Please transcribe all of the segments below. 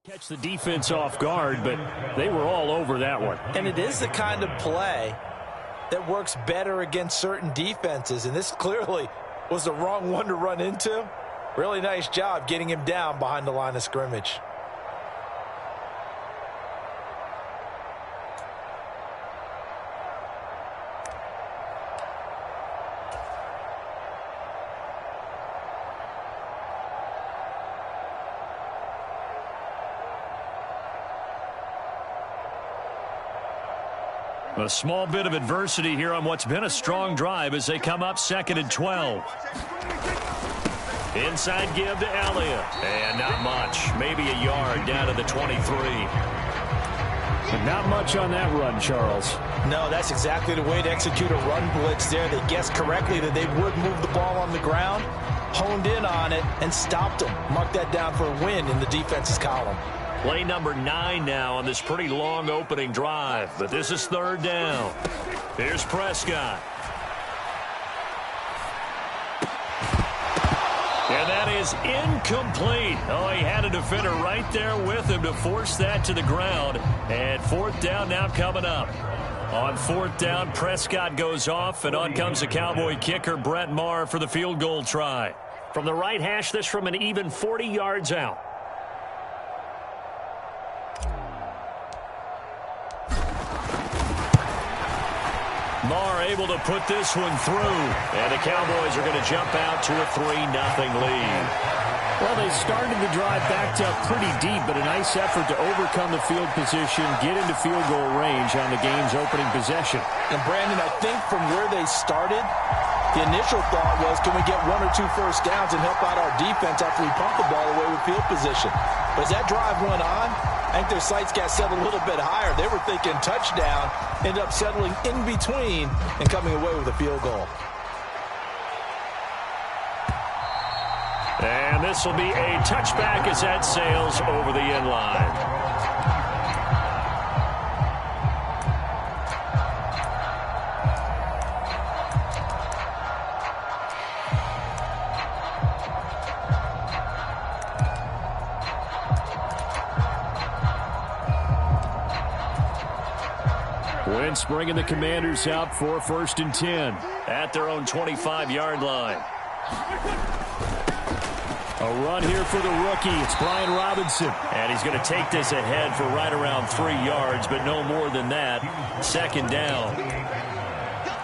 Catch the defense off guard, but they were all over that one. And it is the kind of play that works better against certain defenses, and this clearly was the wrong one to run into. Really nice job getting him down behind the line of scrimmage. A small bit of adversity here on what's been a strong drive as they come up 2nd and 12. Inside give to Elliott. And not much. Maybe a yard down to the 23. But not much on that run, Charles. No, that's exactly the way to execute a run blitz there. They guessed correctly that they would move the ball on the ground, honed in on it, and stopped them. Mark that down for a win in the defense's column. Play number 9 now on this pretty long opening drive. But this is 3rd down. Here's Prescott. And that is incomplete. Oh, he had a defender right there with him to force that to the ground. And 4th down now coming up. On 4th down, Prescott goes off, and on comes the Cowboy kicker, Brett Maher, for the field goal try. From the right hash, this from an even 40 yards out. Maher able to put this one through. And the Cowboys are going to jump out to a 3-0 lead. Well, they started the drive backed up pretty deep, but a nice effort to overcome the field position, get into field goal range on the game's opening possession. And, Brandon, I think from where they started, the initial thought was, can we get 1 or 2 first downs and help out our defense after we pump the ball away with field position? But as that drive went on, I think their sights got set a little bit higher. They were thinking touchdown, ended up settling in between and coming away with a field goal. And this will be a touchback as that sails over the end line. Wentz bringing the Commanders out for 1st and 10 at their own 25-yard line. A run here for the rookie. It's Brian Robinson. And he's going to take this ahead for right around 3 yards, but no more than that. 2nd down.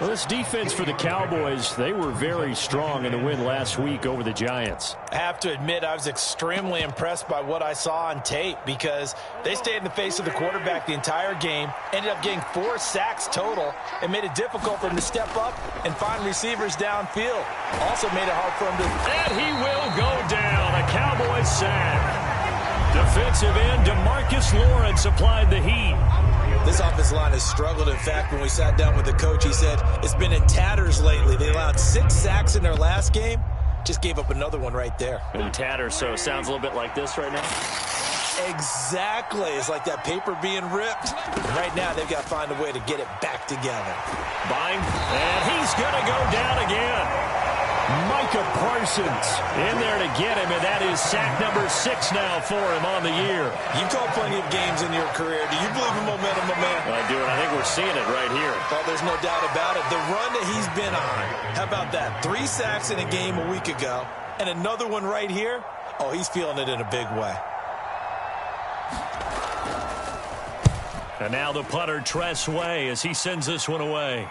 Well, this defense for the Cowboys, they were very strong in the win last week over the Giants. I have to admit, I was extremely impressed by what I saw on tape because they stayed in the face of the quarterback the entire game, ended up getting 4 sacks total, and made it difficult for him to step up and find receivers downfield. Also made it hard for him to... And he will go down. A Cowboys sack. Defensive end DeMarcus Lawrence applied the heat. This offensive line has struggled. In fact, when we sat down with the coach, he said it's been in tatters lately. They allowed 6 sacks in their last game. Just gave up another one right there. In tatters, so it sounds a little bit like this right now. Exactly. It's like that paper being ripped. And right now, they've got to find a way to get it back together. Buying, and he's going to go down again. Micah Parsons in there to get him, and that is sack number 6 now for him on the year. You've called plenty of games in your career. Do you believe in momentum, my man? I do, and I think we're seeing it right here. Oh, there's no doubt about it. The run that he's been on, how about that? 3 sacks in a game a week ago, and another one right here. Oh, he's feeling it in a big way. And now the punter, Tress Way, as he sends this one away.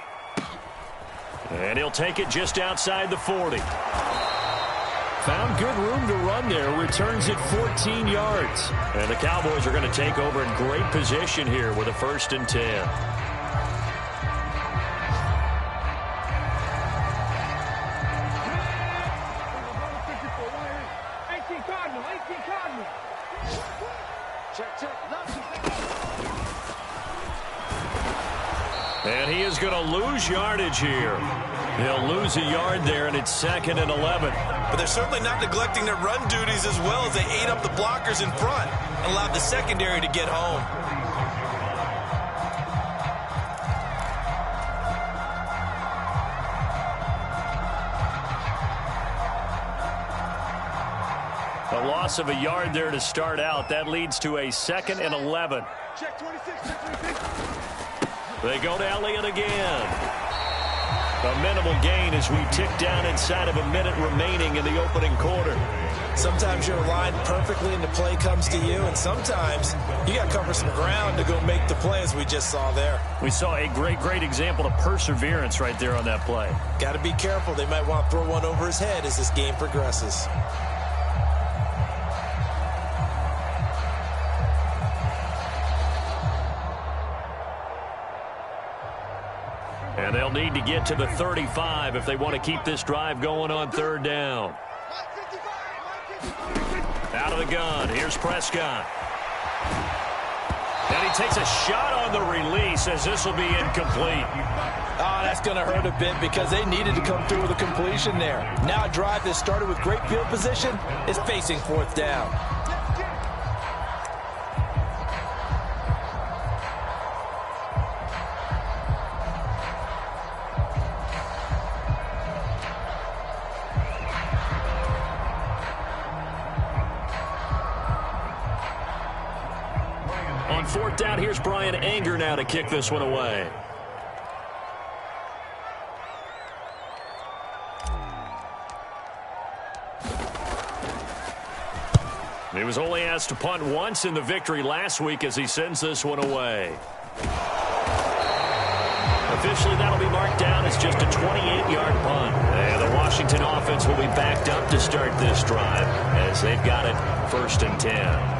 And he'll take it just outside the 40. Found good room to run there. Returns it 14 yards. And the Cowboys are going to take over in great position here with a 1st and 10. And he is going to lose yardage here. He'll lose a yard there, and it's 2nd and 11. But they're certainly not neglecting their run duties as well as they ate up the blockers in front and allowed the secondary to get home. A loss of a yard there to start out. That leads to a 2nd and 11. Check 26, check 26. They go to Elliott again. A minimal gain as we tick down inside of a minute remaining in the opening quarter. Sometimes you're aligned perfectly and the play comes to you, and sometimes you got to cover some ground to go make the play, as we just saw there. We saw a great example of perseverance right there on that play. Got to be careful. They might want to throw one over his head as this game progresses. And they'll need to get to the 35 if they want to keep this drive going on 3rd down. Out of the gun, here's Prescott. And he takes a shot on the release as this will be incomplete. Oh, that's going to hurt a bit because they needed to come through with a completion there. Now a drive that started with great field position is facing 4th down. On 4th down, here's Brian Anger now to kick this one away. He was only asked to punt once in the victory last week as he sends this one away. Officially, that'll be marked down as just a 28-yard punt. And the Washington offense will be backed up to start this drive as they've got it 1st and 10.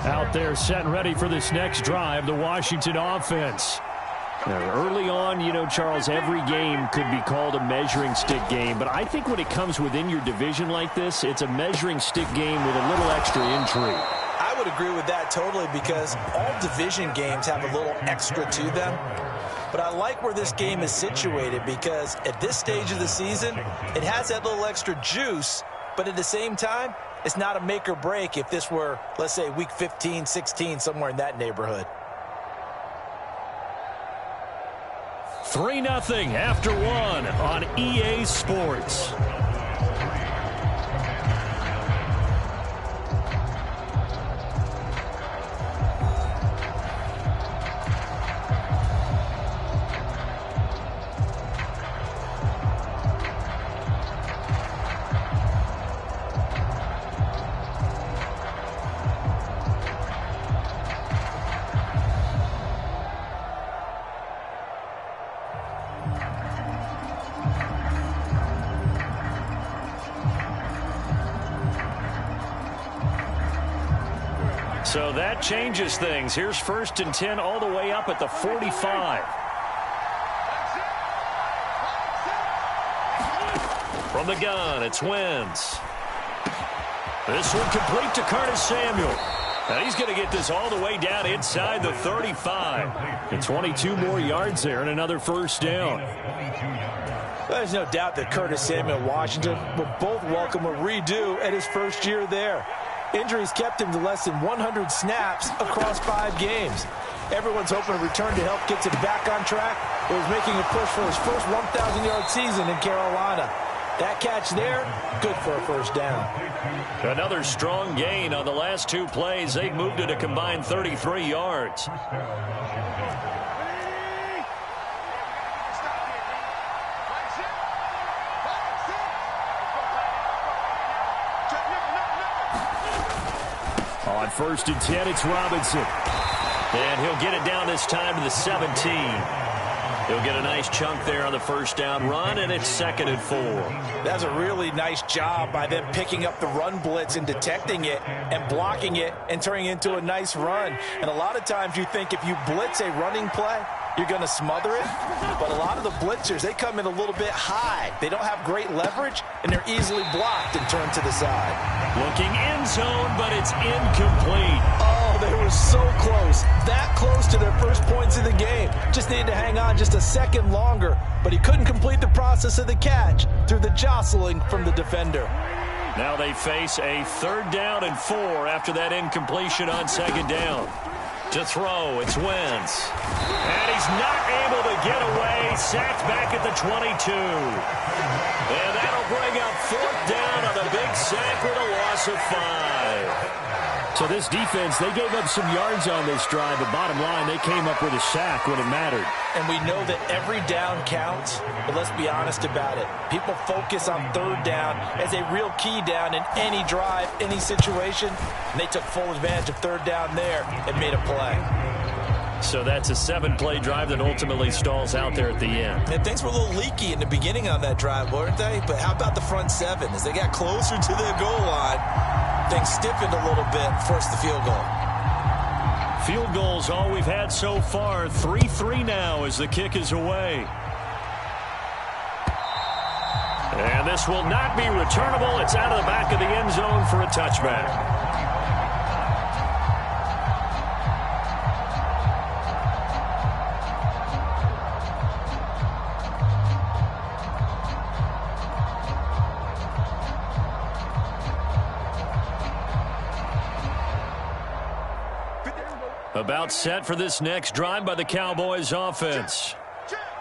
Out there set and ready for this next drive, the Washington offense. Now, early on, you know, Charles, every game could be called a measuring stick game. But I think when it comes within your division like this, it's a measuring stick game with a little extra intrigue. I would agree with that totally because all division games have a little extra to them. But I like where this game is situated because at this stage of the season, it has that little extra juice. But at the same time, it's not a make or break if this were, let's say, week 15, 16, somewhere in that neighborhood. 3-0 after 1 on EA Sports. So that changes things. Here's 1st and 10 all the way up at the 45. From the gun, it's Wentz. This one complete to Curtis Samuel. Now he's going to get this all the way down inside the 35. And 22 more yards there and another 1st down. There's no doubt that Curtis Samuel and Washington will both welcome a redo at his 1st year there. Injuries kept him to less than 100 snaps across 5 games. Everyone's hoping a return to health gets him back on track. He was making a push for his first 1,000-yard season in Carolina. That catch there, good for a 1st down. Another strong gain on the last 2 plays. They've moved it a combined 33 yards. On 1st and 10, it's Robinson. And he'll get it down this time to the 17. He'll get a nice chunk there on the 1st down run, and it's 2nd and 4. That's a really nice job by them picking up the run blitz and detecting it and blocking it and turning it into a nice run. And a lot of times you think if you blitz a running play, you're going to smother it. But a lot of the blitzers, they come in a little bit high. They don't have great leverage, and they're easily blocked and turned to the side. Looking end zone, but it's incomplete. Oh, they were so close. That close to their first points of the game. Just needed to hang on just a second longer, but he couldn't complete the process of the catch through the jostling from the defender. Now they face a 3rd down and 4 after that incompletion on 2nd down. To throw, it's Wentz. And he's not able to get away. sacked back at the 22. And that'll bring up 4th down on the big sack with a loss of 5. So this defense, they gave up some yards on this drive, but bottom line, they came up with a sack when it mattered. And we know that every down counts, but let's be honest about it. People focus on 3rd down as a real key down in any drive, any situation, and they took full advantage of 3rd down there and made a play. So that's a 7-play drive that ultimately stalls out there at the end. And things were a little leaky in the beginning on that drive, weren't they? But how about the front 7? As they got closer to their goal line, things stiffened a little bit, forced the field goal. Field goals all we've had so far. 3-3 now as the kick is away. And this will not be returnable. It's out of the back of the end zone for a touchback. About set for this next drive by the Cowboys offense.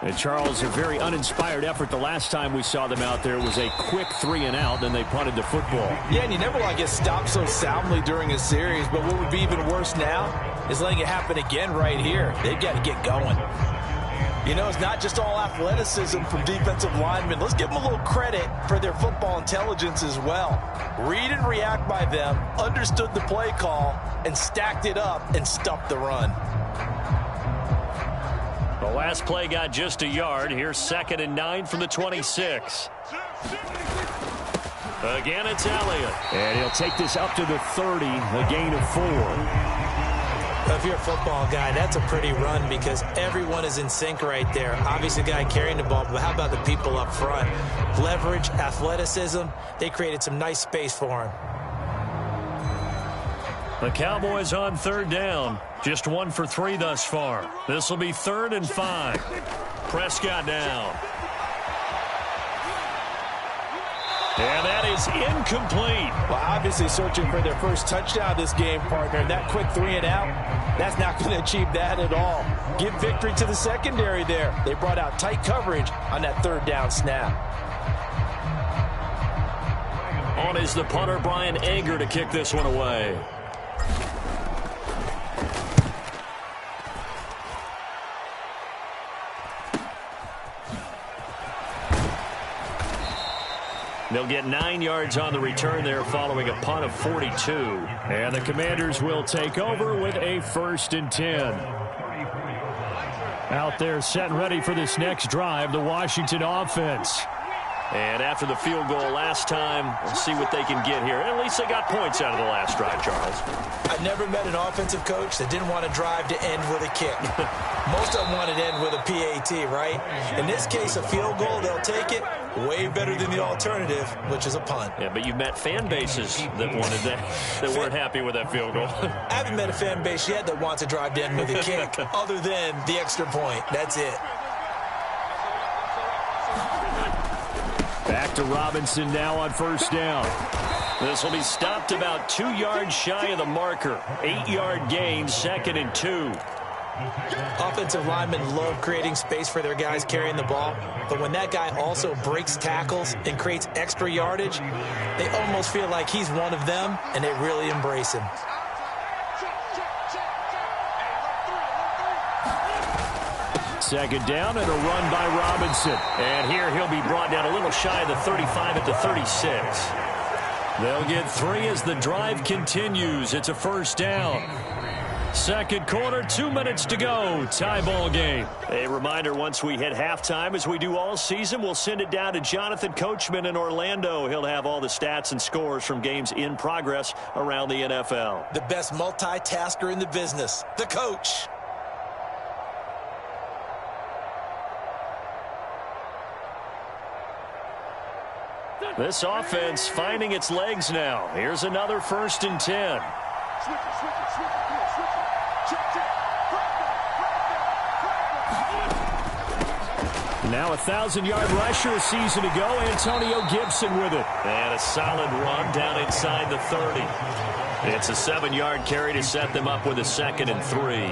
And Charles, a very uninspired effort the last time we saw them out there. It was a quick 3-and-out, then they punted the football. Yeah, and you never want to get stopped so soundly during a series, but what would be even worse now is letting it happen again right here. They've got to get going. You know, it's not just all athleticism from defensive linemen. Let's give them a little credit for their football intelligence as well. Read and react by them, understood the play call, and stacked it up and stuffed the run. The last play got just a yard. Here's 2nd and 9 from the 26. Again, it's Elliott. And he'll take this up to the 30, a gain of 4. If you're a football guy, that's a pretty run because everyone is in sync right there. Obviously, the guy carrying the ball, but how about the people up front? Leverage, athleticism, they created some nice space for him. The Cowboys on 3rd down. Just 1 for 3 thus far. This will be 3rd and 5. Prescott down. And that is incomplete. Well, obviously searching for their first touchdown this game, partner. That quick 3-and-out, that's not going to achieve that at all. Give victory to the secondary there. They brought out tight coverage on that 3rd down snap. On is the punter, Brian Anger, to kick this one away. They'll get 9 yards on the return there following a punt of 42. And the Commanders will take over with a 1st and 10. Out there set and ready for this next drive, the Washington offense. And after the field goal last time, we'll see what they can get here. At least they got points out of the last drive, Charles. I've never met an offensive coach that didn't want to drive to end with a kick. Most of them want to end with a PAT, right? In this case, a field goal, they'll take it. Way better than the alternative, which is a punt. Yeah, but you've met fan bases that wanted that, that weren't happy with that field goal. I haven't met a fan base yet that wants to drive to end with a kick, other than the extra point. That's it. Back to Robinson now on 1st down. This will be stopped about 2 yards shy of the marker. 8-yard gain, 2nd and 2. Offensive linemen love creating space for their guys carrying the ball, but when that guy also breaks tackles and creates extra yardage, they almost feel like he's one of them, and they really embrace him. Second down and a run by Robinson. And here he'll be brought down a little shy of the 35 at the 36. They'll get 3 as the drive continues. It's a 1st down. Second quarter, 2 minutes to go. Tie ball game. A reminder, once we hit halftime, as we do all season, we'll send it down to Jonathan Coachman in Orlando. He'll have all the stats and scores from games in progress around the NFL. The best multitasker in the business, the coach. This offense finding its legs now. Here's another 1st and 10. Now a 1,000-yard rusher a season ago. Antonio Gibson with it. And a solid run down inside the 30. It's a 7-yard carry to set them up with a 2nd and 3.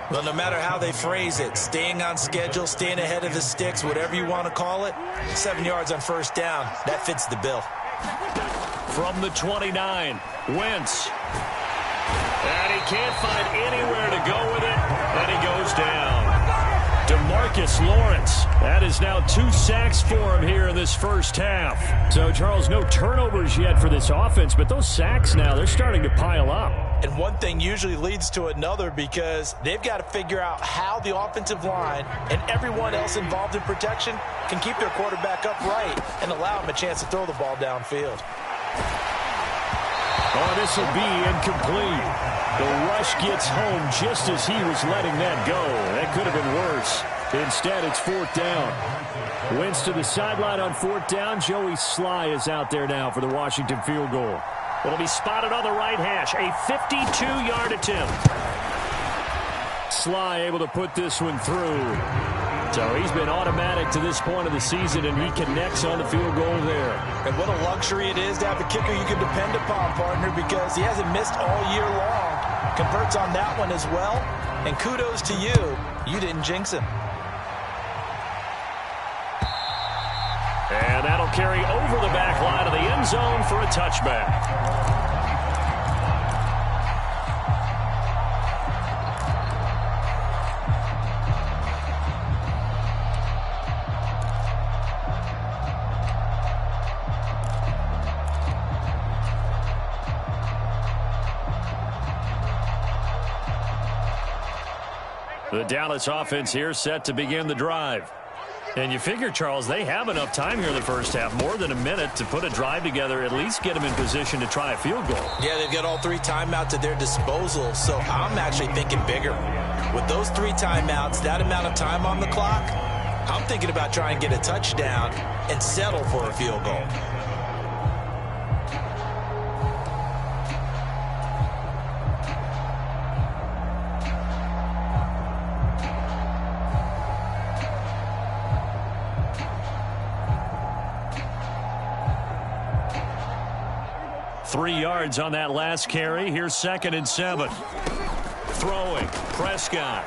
Well, no matter how they phrase it, staying on schedule, staying ahead of the sticks, whatever you want to call it, 7 yards on first down, that fits the bill. From the 29, Wentz. And he can't find anywhere to go with it, and he goes down. DeMarcus Lawrence. That is now 2 sacks for him here in this first half. So, Charles, no turnovers yet for this offense, but those sacks now, they're starting to pile up. And one thing usually leads to another because they've got to figure out how the offensive line and everyone else involved in protection can keep their quarterback upright and allow him a chance to throw the ball downfield. Oh, this will be incomplete. The rush gets home just as he was letting that go. That could have been worse. Instead, it's 4th down. Wentz to the sideline on 4th down. Joey Sly is out there now for the Washington field goal. It'll be spotted on the right hash. A 52-yard attempt. Sly able to put this one through. So he's been automatic to this point of the season, and he connects on the field goal there. And what a luxury it is to have a kicker you can depend upon, partner, because he hasn't missed all year long. Converts on that one as well. And kudos to you. You didn't jinx him. And that'll carry over the back line of the end zone for a touchback. The Dallas offense here set to begin the drive. And you figure, Charles, they have enough time here in the first half, more than a minute, to put a drive together, at least get them in position to try a field goal. Yeah, they've got all 3 timeouts at their disposal, so I'm actually thinking bigger. With those 3 timeouts, that amount of time on the clock, I'm thinking about trying to get a touchdown and settle for a field goal. Three yards on that last carry. Here's 2nd and 7. Throwing. Prescott.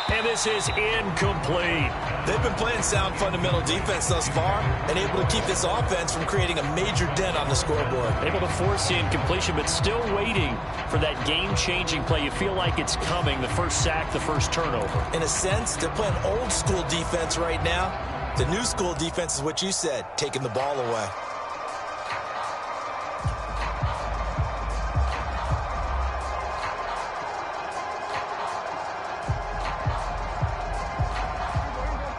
And this is incomplete. They've been playing sound fundamental defense thus far and able to keep this offense from creating a major dent on the scoreboard. Able to force the incompletion, but still waiting for that game-changing play. You feel like it's coming, the first sack, the first turnover. In a sense, they're playing old-school defense right now. The new-school defense is what you said, taking the ball away.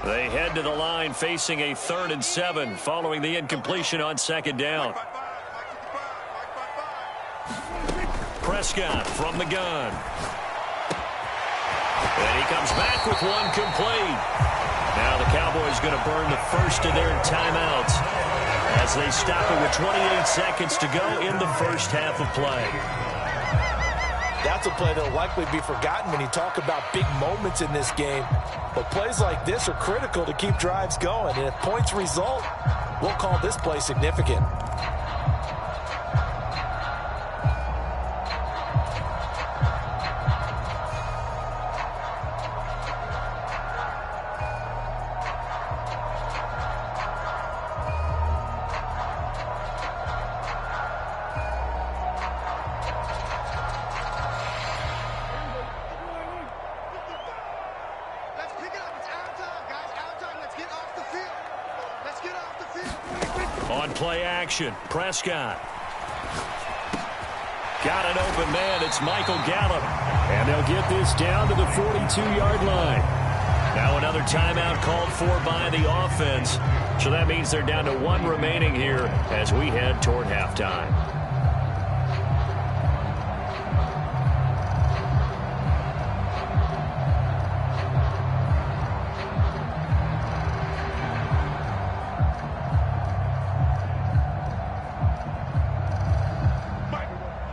They head to the line facing a 3rd and 7 following the incompletion on 2nd down. Prescott from the gun. And he comes back with one complete. Now the Cowboys going to burn the first of their timeouts as they stop it with 28 seconds to go in the first half of play. That's a play that will likely be forgotten when you talk about big moments in this game. But plays like this are critical to keep drives going. And if points result, we'll call this play significant. On play action, Prescott. Got an open man. It's Michael Gallup. And they'll get this down to the 42-yard line. Now another timeout called for by the offense. So that means they're down to 1 remaining here as we head toward halftime.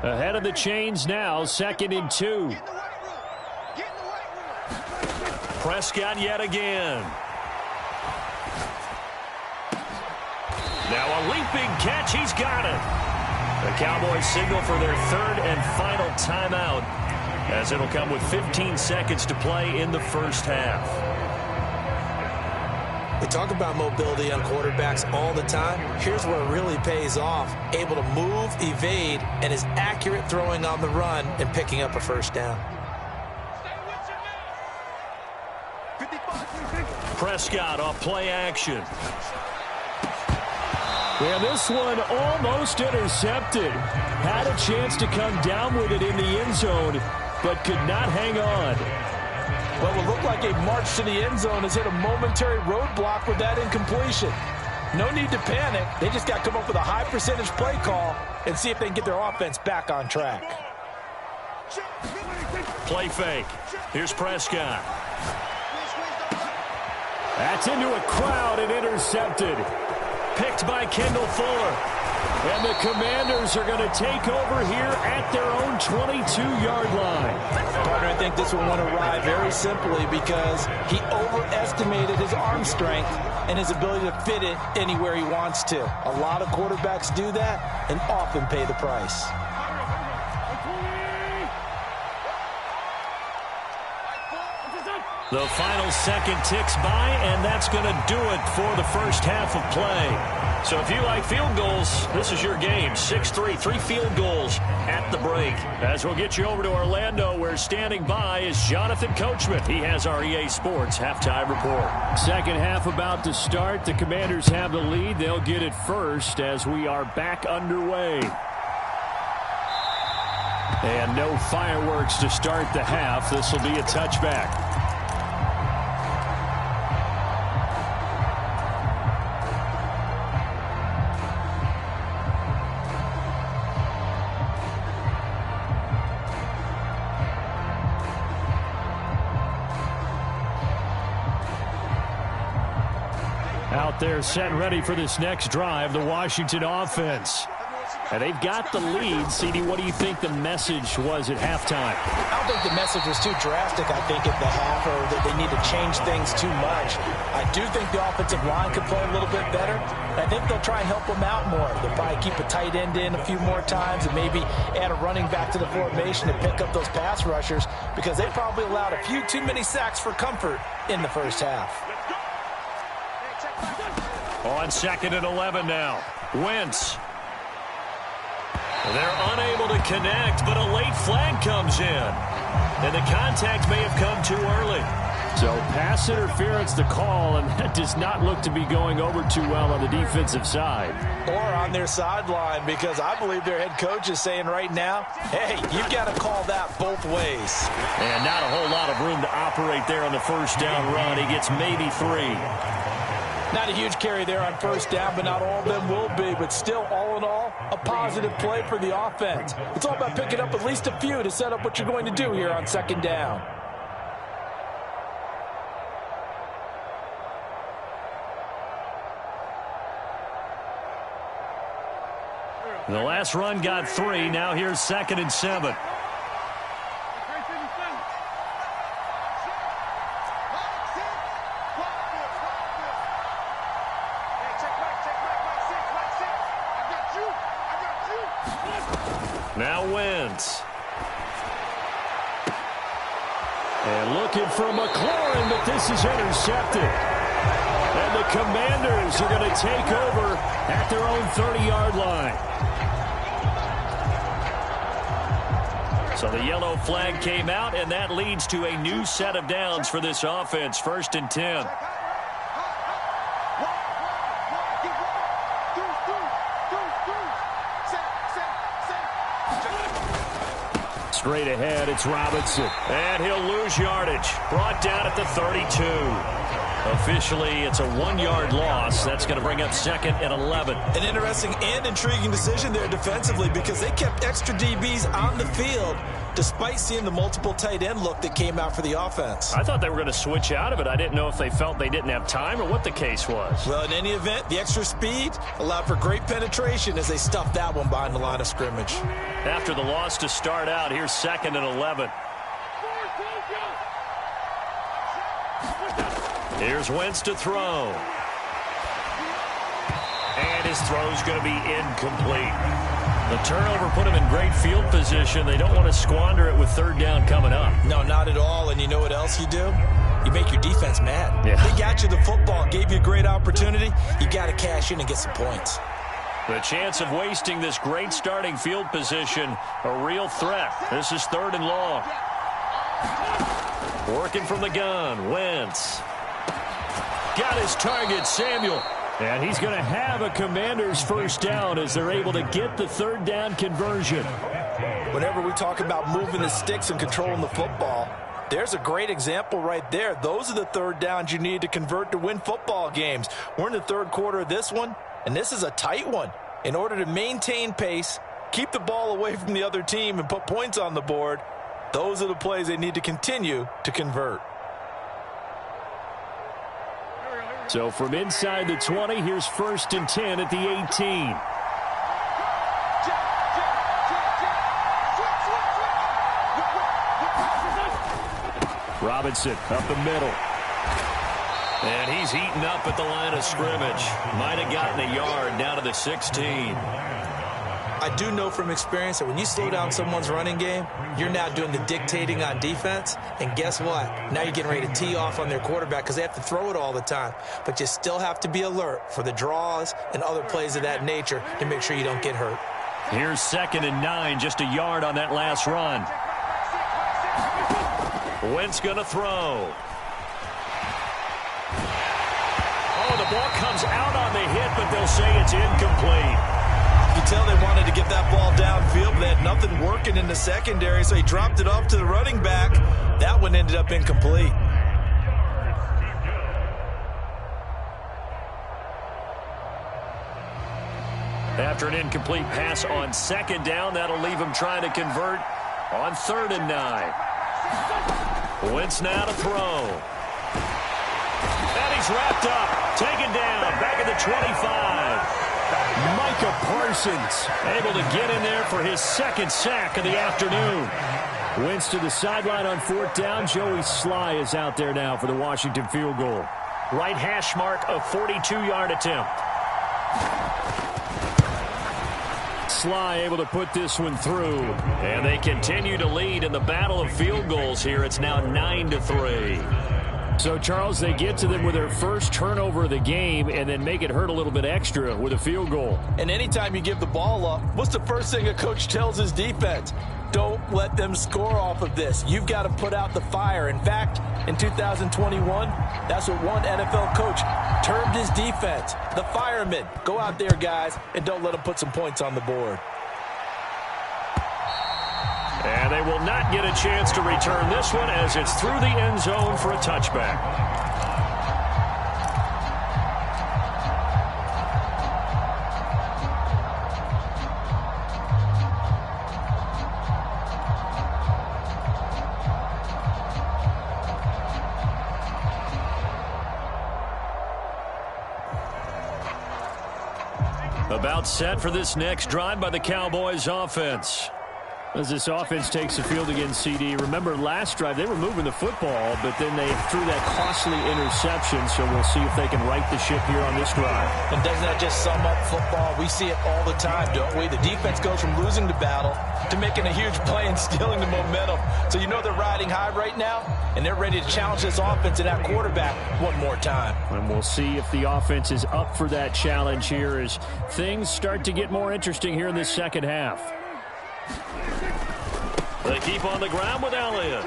Ahead of the chains now, 2nd and 2. Prescott yet again. Now a leaping catch. He's got it. The Cowboys signal for their 3rd and final timeout as it'll come with 15 seconds to play in the first half. We talk about mobility on quarterbacks all the time. Here's where it really pays off. Able to move, evade, and is accurate throwing on the run and picking up a first down. Prescott off play action. And this one almost intercepted. Had a chance to come down with it in the end zone, but could not hang on. What would look like a march to the end zone has hit a momentary roadblock with that incompletion. No need to panic. They just got to come up with a high percentage play call and see if they can get their offense back on track. Play fake. Here's Prescott. That's into a crowd and intercepted. Picked by Kendall Fuller. And the Commanders are going to take over here at their own 22-yard line. Partner, I think this one went awry very simply because he overestimated his arm strength and his ability to fit it anywhere he wants to. A lot of quarterbacks do that and often pay the price. The final second ticks by, and that's going to do it for the first half of play. So if you like field goals, this is your game. 6-3, 3 field goals at the break. As we'll get you over to Orlando, where standing by is Jonathan Coachman. He has our EA Sports halftime report. Second half about to start. The Commanders have the lead. They'll get it first as we are back underway. And no fireworks to start the half. This will be a touchback. Out there set and ready for this next drive, the Washington offense. And they've got the lead. CD, what do you think the message was at halftime? I don't think the message was too drastic, I think, at the half, or that they need to change things too much. I do think the offensive line could play a little bit better. I think they'll try and help them out more. They'll probably keep a tight end in a few more times and maybe add a running back to the formation to pick up those pass rushers, because they probably allowed a few too many sacks for comfort in the first half. On 2nd and 11 now. Wentz. They're unable to connect, but a late flag comes in. And the contact may have come too early. So pass interference the call, and that does not look to be going over too well on the defensive side. Or on their sideline, because I believe their head coach is saying right now, hey, you've got to call that both ways. And not a whole lot of room to operate there on the first down run. He gets maybe 3. Not a huge carry there on first down, but not all of them will be. But still, all in all, a positive play for the offense. It's all about picking up at least a few to set up what you're going to do here on second down. The last run got 3. Now here's 2nd and 7. Now Wentz. And looking for McLaurin, but this is intercepted. And the Commanders are going to take over at their own 30-yard line. So the yellow flag came out, and that leads to a new set of downs for this offense. 1st and 10. Straight ahead, it's Robinson. And he'll lose yardage. Brought down at the 32. Officially, it's a 1-yard loss. That's going to bring up 2nd and 11. An interesting and intriguing decision there defensively, because they kept extra DBs on the field despite seeing the multiple tight end look that came out for the offense. I thought they were going to switch out of it. I didn't know if they felt they didn't have time or what the case was. Well, in any event, the extra speed allowed for great penetration as they stuffed that one behind the line of scrimmage. After the loss to start out, here's 2nd and 11. Here's Wentz to throw. And his throw's going to be incomplete. The turnover put them in great field position. They don't want to squander it with third down coming up. No, not at all. And you know what else you do? You make your defense mad. Yeah. They got you the football, gave you a great opportunity. You got to cash in and get some points. The chance of wasting this great starting field position, a real threat. This is 3rd and long. Working from the gun, Wentz. Got his target, Samuel. And he's going to have a Commander's first down as they're able to get the 3rd down conversion. Whenever we talk about moving the sticks and controlling the football, there's a great example right there. Those are the 3rd downs you need to convert to win football games. We're in the 3rd quarter of this one, and this is a tight one. In order to maintain pace, keep the ball away from the other team, and put points on the board, those are the plays they need to continue to convert. So from inside the 20, here's 1st and 10 at the 18. Robinson up the middle. And he's heating up at the line of scrimmage. Might have gotten a yard down to the 16. I do know from experience that when you slow down someone's running game, you're now doing the dictating on defense. And guess what? Now you're getting ready to tee off on their quarterback because they have to throw it all the time. But you still have to be alert for the draws and other plays of that nature to make sure you don't get hurt. Here's 2nd and 9, just a yard on that last run. Wentz going to throw. Oh, the ball comes out on the hit, but they'll say it's incomplete. You can tell they wanted to get that ball downfield, but they had nothing working in the secondary, so he dropped it off to the running back. That one ended up incomplete. After an incomplete pass on 2nd down, that'll leave him trying to convert on 3rd and 9. Wentz now to throw. And he's wrapped up, taken down, back at the 25. Micah Parsons able to get in there for his 2nd sack of the afternoon. Wentz to the sideline on 4th down. Joey Sly is out there now for the Washington field goal. Right hash mark, a 42-yard attempt. Sly able to put this one through. And they continue to lead in the battle of field goals here. It's now 9-3. So, Charles, they get to them with their first turnover of the game and then make it hurt a little bit extra with a field goal. And anytime you give the ball up, what's the first thing a coach tells his defense? Don't let them score off of this. You've got to put out the fire. In fact, in 2021, that's what one NFL coach termed his defense. The firemen. Go out there, guys, and don't let them put some points on the board. And they will not get a chance to return this one as it's through the end zone for a touchback. About set for this next drive by the Cowboys offense. As this offense takes the field against CD, remember last drive they were moving the football, but then they threw that costly interception, so we'll see if they can right the ship here on this drive. And doesn't that just sum up football? We see it all the time, don't we? The defense goes from losing the battle to making a huge play and stealing the momentum. So you know they're riding high right now, and they're ready to challenge this offense and that quarterback one more time. And we'll see if the offense is up for that challenge here as things start to get more interesting here in this second half. They keep on the ground with Elliott.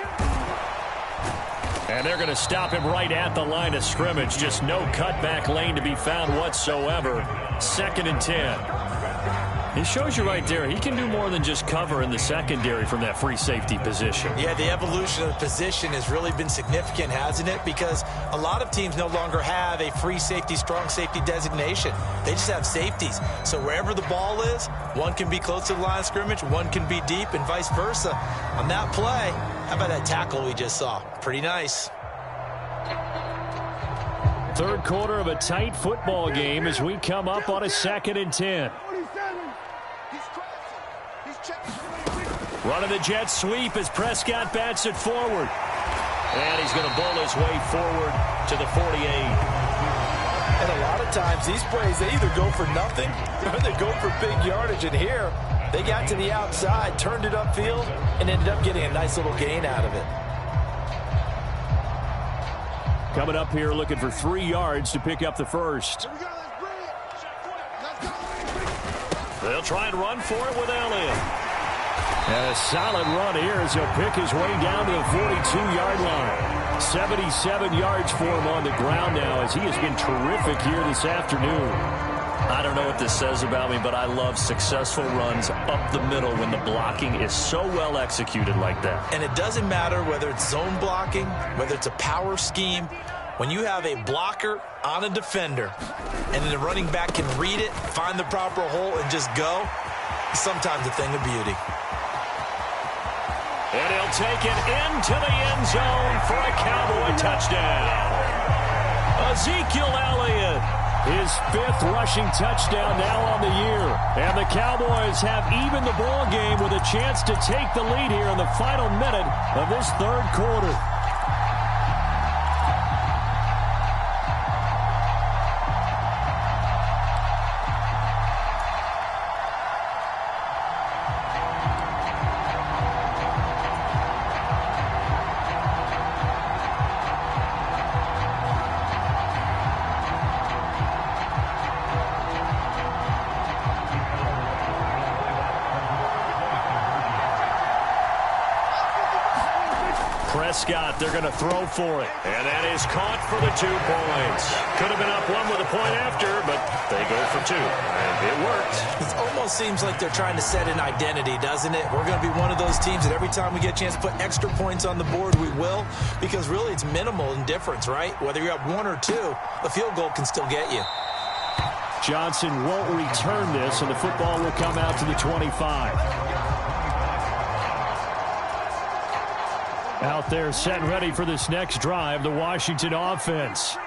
And they're going to stop him right at the line of scrimmage. Just no cutback lane to be found whatsoever. 2nd and 10. It shows you right there, he can do more than just cover in the secondary from that free safety position. Yeah, the evolution of the position has really been significant, hasn't it? Because a lot of teams no longer have a free safety, strong safety designation. They just have safeties. So wherever the ball is, one can be close to the line of scrimmage, one can be deep, and vice versa. On that play, how about that tackle we just saw? Pretty nice. Third quarter of a tight football game as we come up on a 2nd and 10. Running the jet sweep as Prescott bats it forward. And he's going to bowl his way forward to the 48. And a lot of times these plays, they either go for nothing or they go for big yardage. And here, They got to the outside, turned it upfield, and ended up getting a nice little gain out of it. Coming up here looking for 3 yards to pick up the first. They'll try and run for it with Elliott. And a solid run here as he'll pick his way down to the 42-yard line. 77 yards for him on the ground now as he has been terrific here this afternoon. I don't know what this says about me, but I love successful runs up the middle when the blocking is so well executed like that. And it doesn't matter whether it's zone blocking, whether it's a power scheme. When you have a blocker on a defender and then the running back can read it, find the proper hole, and just go, it's sometimes a thing of beauty. And he'll take it into the end zone for a Cowboy touchdown. Ezekiel Elliott. His 5th rushing touchdown now on the year. And the Cowboys have evened the ball game with a chance to take the lead here in the final minute of this 3rd quarter. Prescott, they're going to throw for it. And that is caught for the 2 points. Could have been up 1 with a point after, but they go for 2. And it worked. It almost seems like they're trying to set an identity, doesn't it? We're going to be one of those teams that every time we get a chance to put extra points on the board, we will. Because really it's minimal in difference, right? Whether you're up 1 or 2, a field goal can still get you. Johnson won't return this, and the football will come out to the 25. Out there set and ready for this next drive, the Washington offense.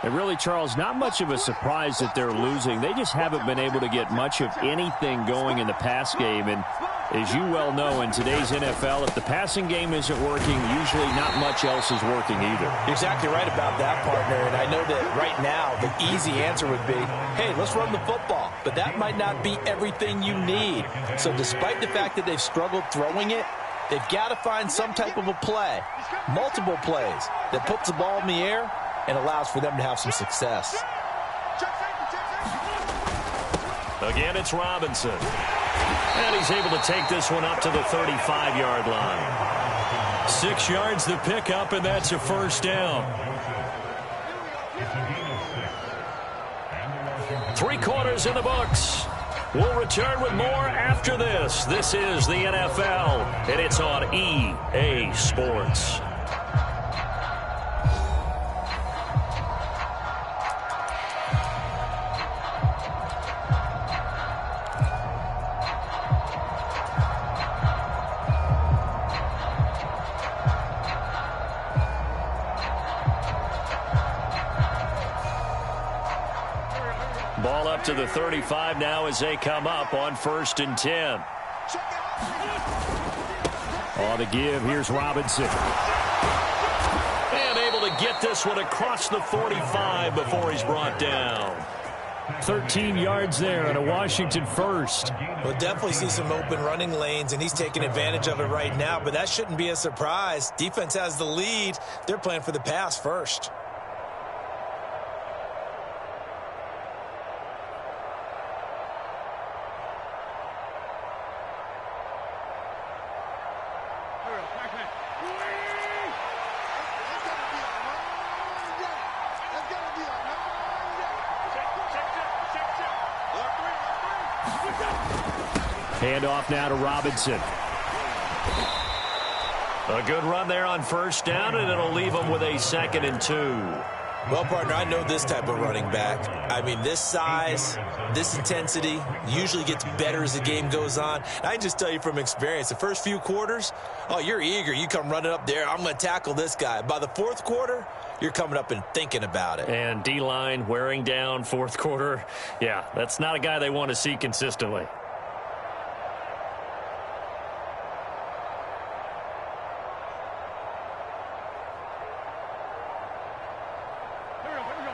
And really, Charles, not much of a surprise that they're losing. They just haven't been able to get much of anything going in the pass game. And as you well know, in today's NFL, if the passing game isn't working, usually not much else is working either. You're exactly right about that, partner. And I know that right now the easy answer would be, hey, let's run the football. But that might not be everything you need. So despite the fact that they've struggled throwing it, they've got to find some type of a play, multiple plays, that puts the ball in the air and allows for them to have some success. Again, it's Robinson. And he's able to take this one up to the 35-yard line. 6 yards the pickup, and that's a first down. 3 quarters in the books. We'll return with more after this. This is the NFL, and it's on EA Sports. Ball up to the 35 now as they come up on 1st and 10. On the give, here's Robinson. And able to get this one across the 45 before he's brought down. 13 yards there and a Washington first. We'll definitely see some open running lanes, and he's taking advantage of it right now, but that shouldn't be a surprise. Defense has the lead. They're playing for the pass first. Handoff now to Robinson. A good run there on 1st down, and it'll leave them with a 2nd and 2. Well, partner, I know this type of running back. I mean, this size, this intensity usually gets better as the game goes on. And I can just tell you from experience, the first few quarters, oh, you're eager. You come running up there, I'm going to tackle this guy. By the 4th quarter, you're coming up and thinking about it. And D-line wearing down 4th quarter. Yeah, that's not a guy they want to see consistently.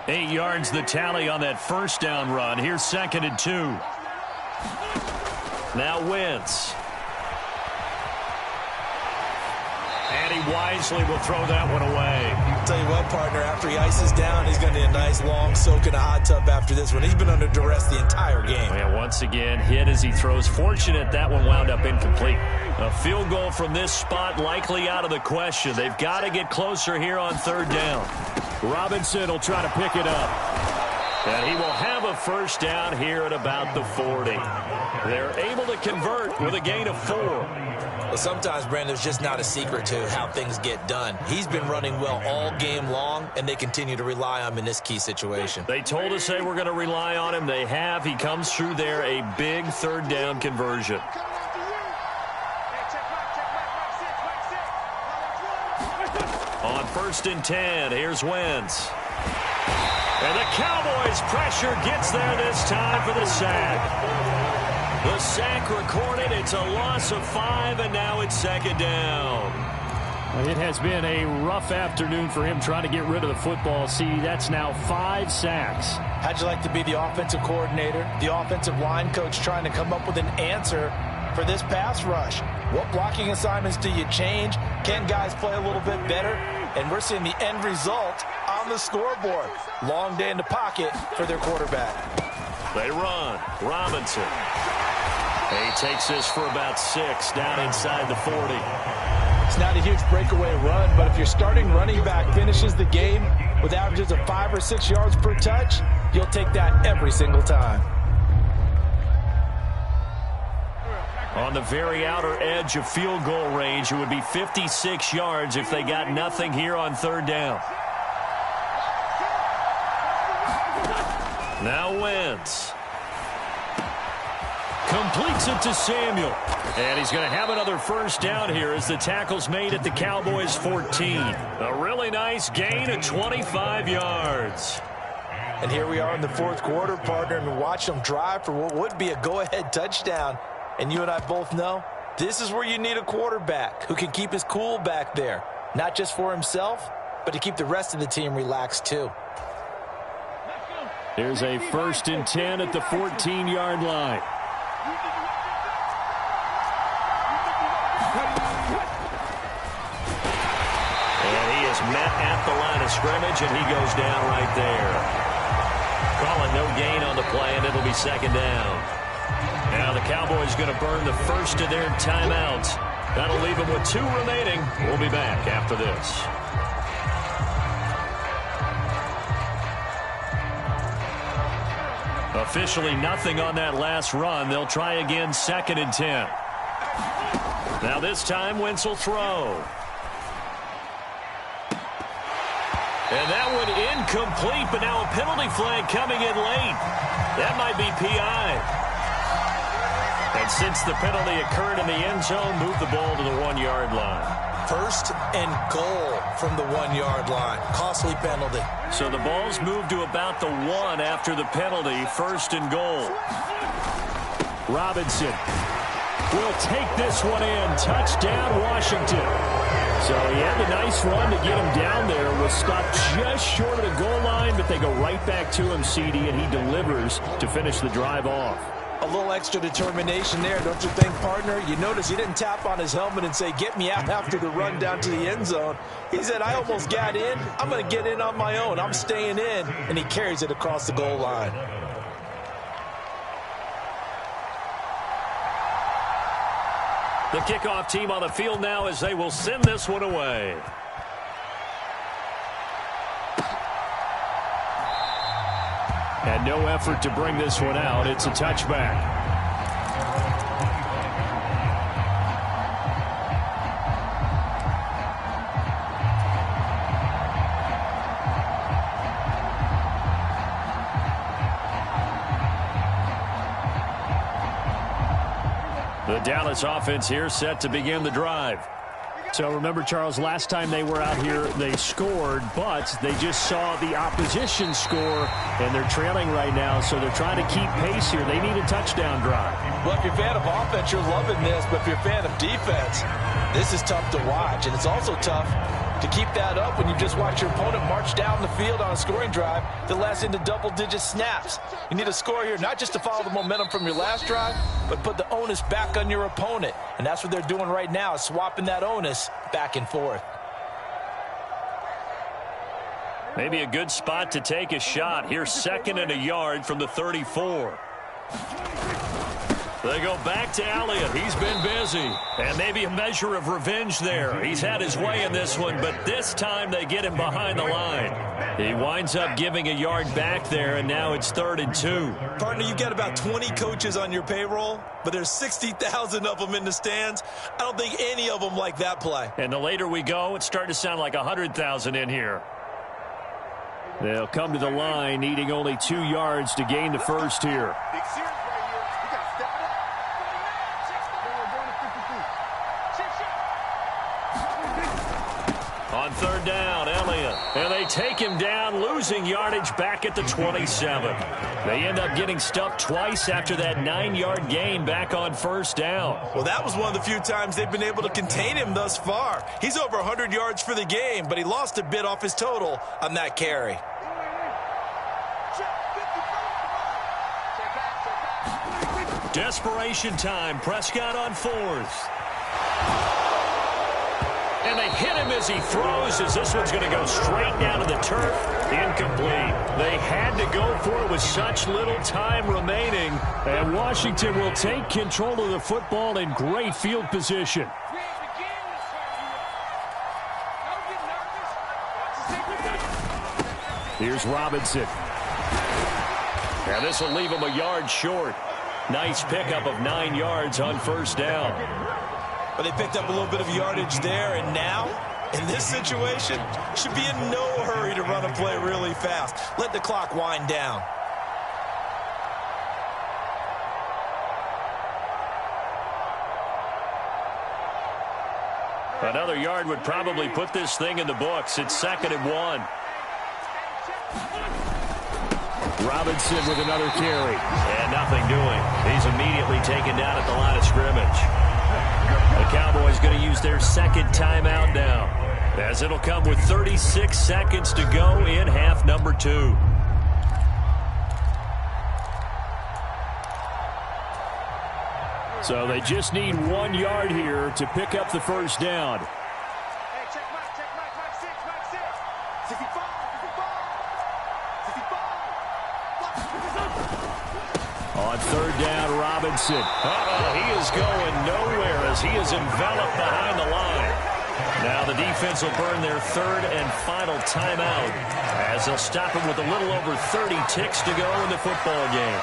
Eight yards the tally on that 1st down run. Here's 2nd and 2. Now Wentz. And he wisely will throw that one away. I'll tell you what, partner, after he ices down, he's going to need a nice long soak in a hot tub after this one. He's been under duress the entire game. And once again, hit as he throws. Fortunate that one wound up incomplete. A field goal from this spot likely out of the question. They've got to get closer here on third down. Robinson will try to pick it up. And he will have a first down here at about the 40. They're able to convert with a gain of 4. Well, sometimes, Brandon, there's just not a secret to how things get done. He's been running well all game long, and they continue to rely on him in this key situation. They told us they were going to rely on him. They have. He comes through there, a big third down conversion. On 1st and 10, here's Wentz. And the Cowboys' pressure gets there this time for the sack. The sack recorded. It's a loss of 5, and now it's 2nd down. It has been a rough afternoon for him trying to get rid of the football. See, that's now 5 sacks. How'd you like to be the offensive coordinator, the offensive line coach trying to come up with an answer for this pass rush? What blocking assignments do you change? Can guys play a little bit better? And we're seeing the end result on the scoreboard. Long day in the pocket for their quarterback. They run. Robinson. He takes this for about 6 down inside the 40. It's not a huge breakaway run, but if your starting running back finishes the game with averages of 5 or 6 yards per touch, you'll take that every single time. On the very outer edge of field goal range, it would be 56 yards if they got nothing here on third down. Now Wentz. Completes it to Samuel. And he's going to have another first down here as the tackle's made at the Cowboys' 14. A really nice gain of 25 yards. And here we are in the 4th quarter, partner, and watch them drive for what would be a go-ahead touchdown. And you and I both know this is where you need a quarterback who can keep his cool back there. Not just for himself, but to keep the rest of the team relaxed too. There's a 1st and 10 at the 14-yard line. Met at the line of scrimmage, and he goes down right there. Calling no gain on the play, and it'll be 2nd down. Now the Cowboys going to burn the first of their timeouts. That'll leave them with 2 remaining. We'll be back after this. Officially nothing on that last run. They'll try again 2nd and 10. Now this time Wentz will throw. And that one incomplete, but now a penalty flag coming in late. That might be PI. And since the penalty occurred in the end zone, move the ball to the 1-yard line. 1st and goal from the 1-yard line. Costly penalty. So the ball's moved to about the 1 after the penalty. 1st and goal. Robinson will take this one in. Touchdown, Washington. So he had the nice run to get him down there. Was stopped just short of the goal line, but they go right back to him, CD, and he delivers to finish the drive off. A little extra determination there, don't you think, partner? You notice he didn't tap on his helmet and say, get me out after the run down to the end zone. He said, I almost got in. I'm going to get in on my own. I'm staying in. And he carries it across the goal line. The kickoff team on the field now as they will send this one away. And no effort to bring this one out. It's a touchback. The Dallas offense here set to begin the drive. So remember, Charles, last time they were out here, they scored, but they just saw the opposition score, and they're trailing right now, so they're trying to keep pace here. They need a touchdown drive. Well, if you're a fan of offense, you're loving this, but if you're a fan of defense, this is tough to watch, and it's also tough To keep that up when you just watch your opponent march down the field on a scoring drive that lasts into double-digit snaps. You need a score here, not just to follow the momentum from your last drive, but put the onus back on your opponent. And that's what they're doing right now, swapping that onus back and forth. Maybe a good spot to take a shot. Here's 2nd and a yard from the 34. They go back to Elliott. He's been busy. And maybe a measure of revenge there. He's had his way in this one, but this time they get him behind the line. He winds up giving a yard back there, and now it's 3rd and 2. Partner, you got about 20 coaches on your payroll, but there's 60,000 of them in the stands. I don't think any of them like that play. And the later we go, it's starting to sound like 100,000 in here. They'll come to the line, needing only 2 yards to gain the first here. On 3rd down, Elliott. And they take him down, losing yardage back at the 27. They end up getting stuffed twice after that 9-yard gain back on 1st down. Well, that was one of the few times they've been able to contain him thus far. He's over 100 yards for the game, but he lost a bit off his total on that carry. Desperation time. Prescott on 4th. And they hit him as he throws, as this one's going to go straight down to the turf. Incomplete. They had to go for it with such little time remaining. And Washington will take control of the football in great field position. Here's Robinson. And this will leave him a yard short. Nice pickup of 9 yards on 1st down. But they picked up a little bit of yardage there, and now, in this situation, should be in no hurry to run a play really fast. Let the clock wind down. Another yard would probably put this thing in the books. It's 2nd and 1. Robinson with another carry. And nothing doing. He's immediately taken down at the line of scrimmage. The Cowboys going to use their 2nd timeout now, as it'll come with 36 seconds to go in half number 2. So they just need 1 yard here to pick up the 1st down. Hey, check Mike, 6, 65, 65. On 3rd down, Robinson. He is going nowhere as he is enveloped behind the line. Now the defense will burn their 3rd and final timeout, as they'll stop him with a little over 30 ticks to go in the football game.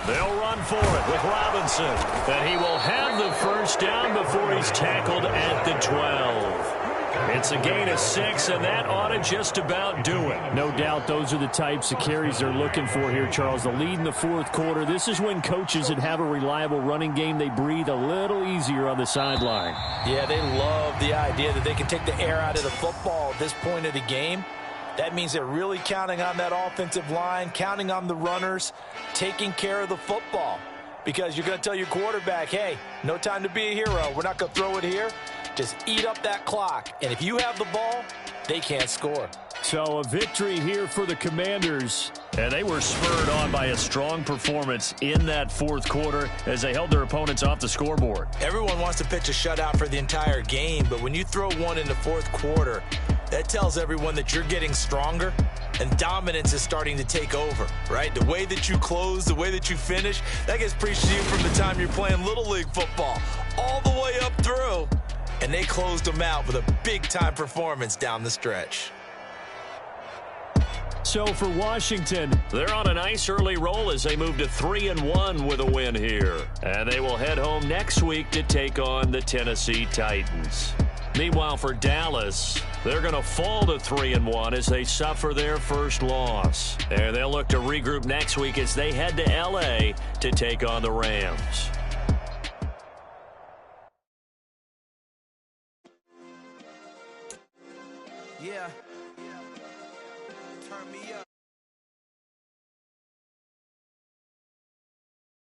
They'll run for it with Robinson. And he will have the 1st down before he's tackled at the 12. It's a gain of 6, and that ought to just about do it. No doubt those are the types of carries they're looking for here, Charles. The lead in the 4th quarter. This is when coaches that have a reliable running game, they breathe a little easier on the sideline. Yeah, they love the idea that they can take the air out of the football at this point of the game. That means they're really counting on that offensive line, counting on the runners, taking care of the football. Because you're going to tell your quarterback, hey, no time to be a hero. We're not going to throw it here. Just eat up that clock. And if you have the ball, they can't score. So a victory here for the Commanders. And they were spurred on by a strong performance in that 4th quarter as they held their opponents off the scoreboard. Everyone wants to pitch a shutout for the entire game, but when you throw one in the 4th quarter, that tells everyone that you're getting stronger and dominance is starting to take over, right? The way that you close, the way that you finish, that gets preached to you from the time you're playing Little League football all the way up through. And they closed them out with a big-time performance down the stretch. So for Washington, they're on a nice early roll as they move to 3-1 with a win here. And they will head home next week to take on the Tennessee Titans. Meanwhile, for Dallas, they're going to fall to 3-1 as they suffer their first loss. And they'll look to regroup next week as they head to L.A. to take on the Rams. Yeah. Turn me up.